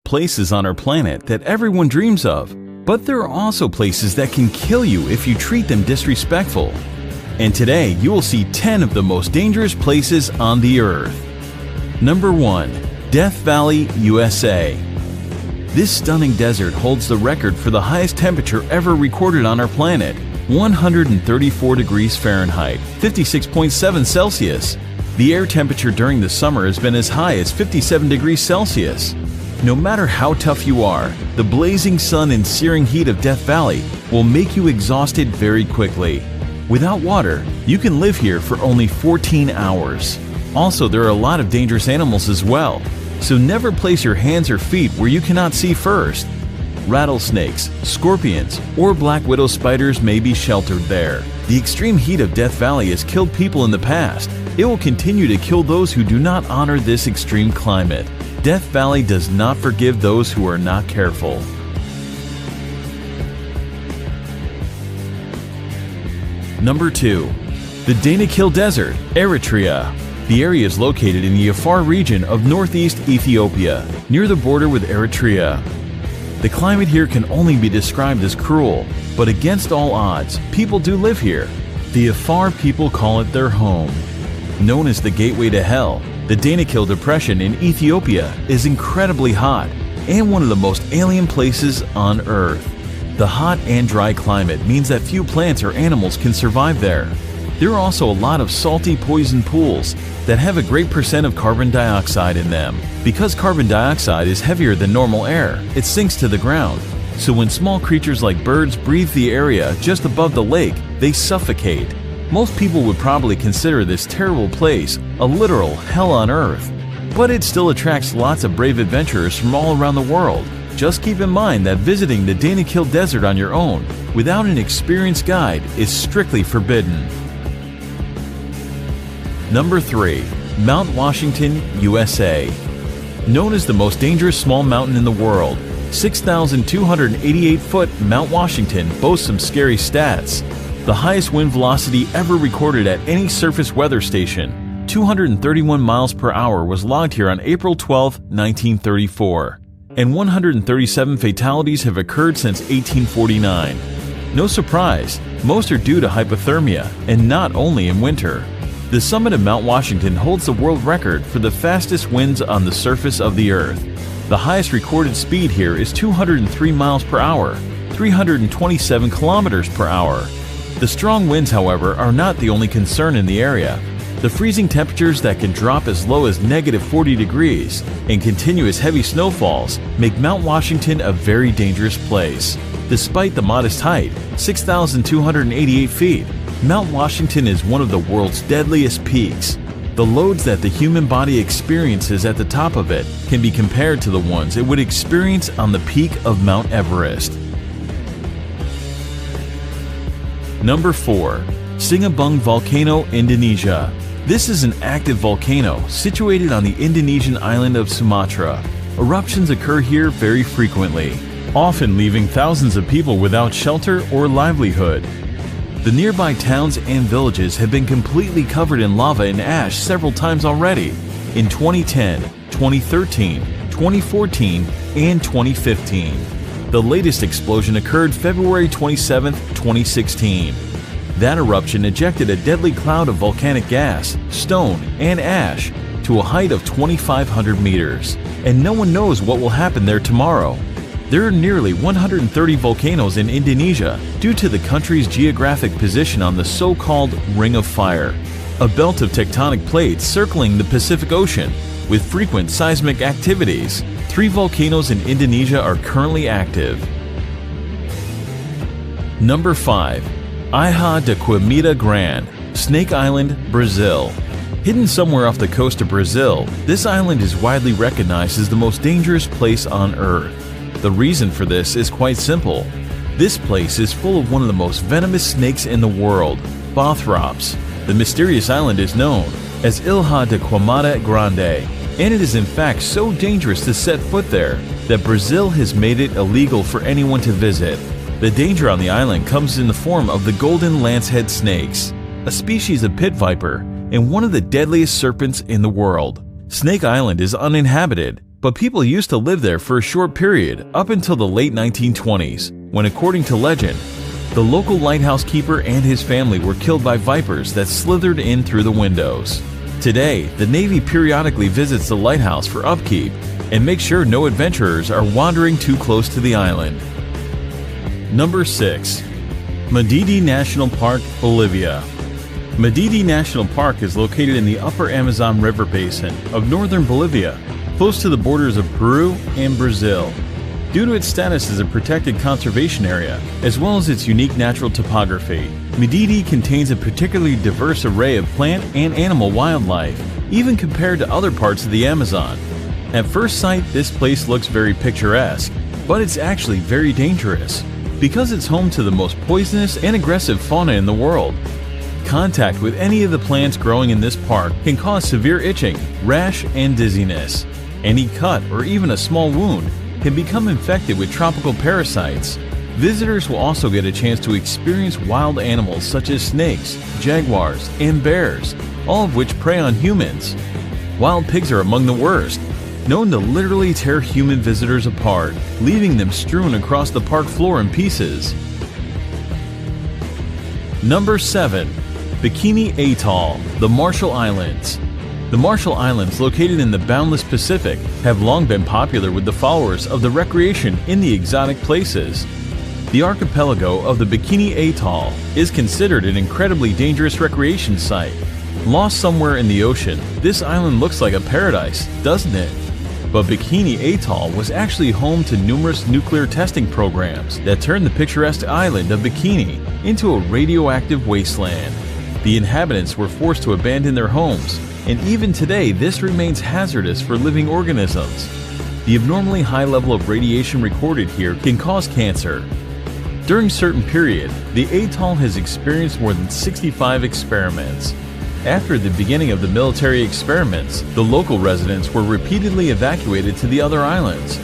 places on our planet that everyone dreams of, but there are also places that can kill you if you treat them disrespectful. And today you will see 10 of the most dangerous places on the earth. Number 1. Death Valley, USA. This stunning desert holds the record for the highest temperature ever recorded on our planet, 134 degrees Fahrenheit, 56.7 Celsius. The air temperature during the summer has been as high as 57 degrees Celsius. No matter how tough you are, the blazing sun and searing heat of Death Valley will make you exhausted very quickly. Without water, you can live here for only 14 hours. Also, there are a lot of dangerous animals as well, so never place your hands or feet where you cannot see first. Rattlesnakes, scorpions, or black widow spiders may be sheltered there. The extreme heat of Death Valley has killed people in the past. It will continue to kill those who do not honor this extreme climate. Death Valley does not forgive those who are not careful. Number 2. The Danakil Desert, Eritrea. The area is located in the Afar region of northeast Ethiopia, near the border with Eritrea. The climate here can only be described as cruel, but against all odds, people do live here. The Afar people call it their home. Known as the gateway to hell, the Danakil Depression in Ethiopia is incredibly hot and one of the most alien places on Earth. The hot and dry climate means that few plants or animals can survive there. There are also a lot of salty poison pools that have a great percent of carbon dioxide in them. Because carbon dioxide is heavier than normal air, it sinks to the ground. So when small creatures like birds breathe the area just above the lake, they suffocate. Most people would probably consider this terrible place a literal hell on earth. But it still attracts lots of brave adventurers from all around the world. Just keep in mind that visiting the Danakil Desert on your own, without an experienced guide, is strictly forbidden. Number 3. Mount Washington, USA. Known as the most dangerous small mountain in the world, 6,288-foot Mount Washington boasts some scary stats. The highest wind velocity ever recorded at any surface weather station, 231 miles per hour, was logged here on April 12, 1934. And 137 fatalities have occurred since 1849. No surprise, most are due to hypothermia, and not only in winter. The summit of Mount Washington holds the world record for the fastest winds on the surface of the Earth. The highest recorded speed here is 203 miles per hour, 327 kilometers per hour. The strong winds, however, are not the only concern in the area. The freezing temperatures that can drop as low as -40 degrees and continuous heavy snowfalls make Mount Washington a very dangerous place. Despite the modest height, 6,288 feet, Mount Washington is one of the world's deadliest peaks. The loads that the human body experiences at the top of it can be compared to the ones it would experience on the peak of Mount Everest. Number 4. Sinabung Volcano, Indonesia. This is an active volcano situated on the Indonesian island of Sumatra. Eruptions occur here very frequently, often leaving thousands of people without shelter or livelihood. The nearby towns and villages have been completely covered in lava and ash several times already, in 2010, 2013, 2014, and 2015. The latest explosion occurred February 27, 2016. That eruption ejected a deadly cloud of volcanic gas, stone, and ash to a height of 2,500 meters, and no one knows what will happen there tomorrow. There are nearly 130 volcanoes in Indonesia due to the country's geographic position on the so-called Ring of Fire, a belt of tectonic plates circling the Pacific Ocean with frequent seismic activities. 3 volcanoes in Indonesia are currently active. Number 5. Ilha de Queimada Grande, Snake Island, Brazil. Hidden somewhere off the coast of Brazil, this island is widely recognized as the most dangerous place on Earth. The reason for this is quite simple. This place is full of one of the most venomous snakes in the world, Bothrops. The mysterious island is known as Ilha de Queimada Grande, and it is in fact so dangerous to set foot there that Brazil has made it illegal for anyone to visit. The danger on the island comes in the form of the golden lancehead snakes, a species of pit viper and one of the deadliest serpents in the world. Snake Island is uninhabited, But people used to live there for a short period up until the late 1920s, when, according to legend, the local lighthouse keeper and his family were killed by vipers that slithered in through the windows. Today, the Navy periodically visits the lighthouse for upkeep and makes sure no adventurers are wandering too close to the island. Number 6. Madidi National Park, Bolivia. Madidi National Park is located in the upper Amazon River basin of northern Bolivia, close to the borders of Peru and Brazil. Due to its status as a protected conservation area, as well as its unique natural topography, Madidi contains a particularly diverse array of plant and animal wildlife, even compared to other parts of the Amazon. At first sight, this place looks very picturesque, but it's actually very dangerous, because it's home to the most poisonous and aggressive fauna in the world. Contact with any of the plants growing in this park can cause severe itching, rash, and dizziness. Any cut or even a small wound can become infected with tropical parasites. Visitors will also get a chance to experience wild animals such as snakes, jaguars, and bears, all of which prey on humans. Wild pigs are among the worst, known to literally tear human visitors apart, leaving them strewn across the park floor in pieces. Number 7. Bikini Atoll, the Marshall Islands. The Marshall Islands, located in the boundless Pacific, have long been popular with the followers of the recreation in the exotic places. The archipelago of the Bikini Atoll is considered an incredibly dangerous recreation site. Lost somewhere in the ocean, this island looks like a paradise, doesn't it? But Bikini Atoll was actually home to numerous nuclear testing programs that turned the picturesque island of Bikini into a radioactive wasteland. The inhabitants were forced to abandon their homes, and even today this remains hazardous for living organisms. The abnormally high level of radiation recorded here can cause cancer. During certain period, the atoll has experienced more than 65 experiments. After the beginning of the military experiments, the local residents were repeatedly evacuated to the other islands.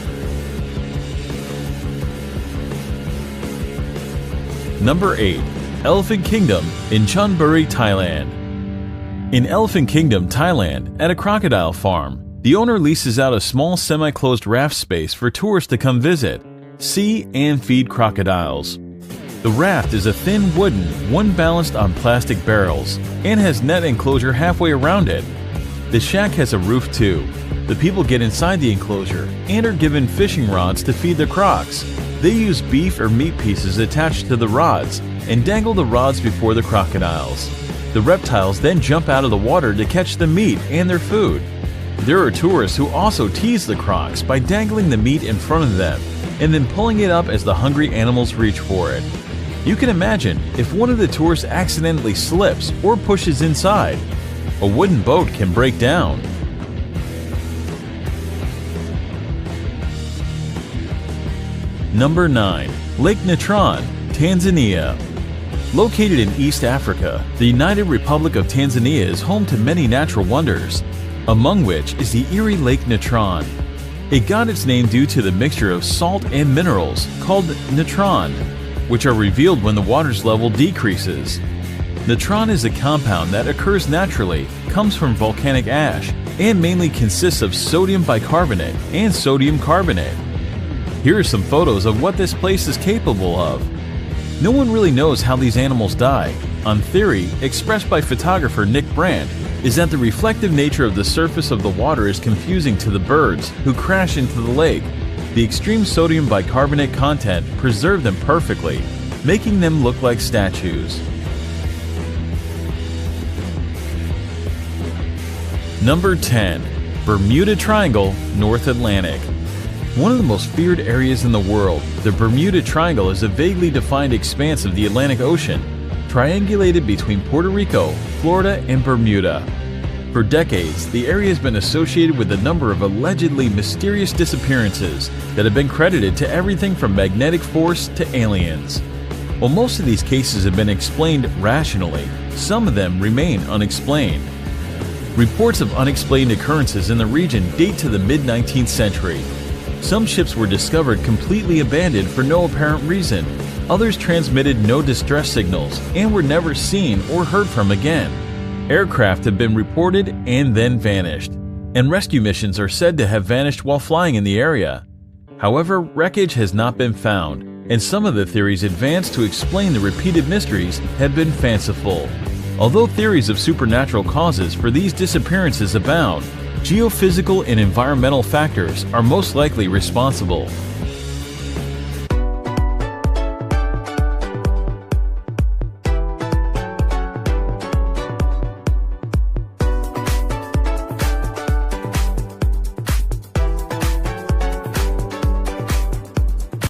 Number 8. Elephant Kingdom in Chonburi, Thailand. In Elephant Kingdom, Thailand, at a crocodile farm, the owner leases out a small semi-closed raft space for tourists to come visit, see, and feed crocodiles. The raft is a thin wooden, one balanced on plastic barrels, and has net enclosure halfway around it. The shack has a roof too. The people get inside the enclosure and are given fishing rods to feed the crocs. They use beef or meat pieces attached to the rods and dangle the rods before the crocodiles. The reptiles then jump out of the water to catch the meat and their food. There are tourists who also tease the crocs by dangling the meat in front of them and then pulling it up as the hungry animals reach for it. You can imagine if one of the tourists accidentally slips or pushes inside, a wooden boat can break down. Number 9. Lake Natron, Tanzania. Located in East Africa, the United Republic of Tanzania is home to many natural wonders, among which is the Erie Lake Natron. It got its name due to the mixture of salt and minerals called natron, which are revealed when the water's level decreases. Natron is a compound that occurs naturally, comes from volcanic ash, and mainly consists of sodium bicarbonate and sodium carbonate. Here are some photos of what this place is capable of. No one really knows how these animals die. One theory, expressed by photographer Nick Brandt, is that the reflective nature of the surface of the water is confusing to the birds who crash into the lake. The extreme sodium bicarbonate content preserved them perfectly, making them look like statues. Number 10. Bermuda Triangle, North Atlantic. One of the most feared areas in the world, the Bermuda Triangle is a vaguely defined expanse of the Atlantic Ocean, triangulated between Puerto Rico, Florida, and Bermuda. For decades, the area has been associated with a number of allegedly mysterious disappearances that have been credited to everything from magnetic force to aliens. While most of these cases have been explained rationally, some of them remain unexplained. Reports of unexplained occurrences in the region date to the mid-19th century. Some ships were discovered completely abandoned for no apparent reason. Others transmitted no distress signals and were never seen or heard from again. Aircraft have been reported and then vanished. and rescue missions are said to have vanished while flying in the area. However, wreckage has not been found, and some of the theories advanced to explain the repeated mysteries have been fanciful. Although theories of supernatural causes for these disappearances abound, geophysical and environmental factors are most likely responsible.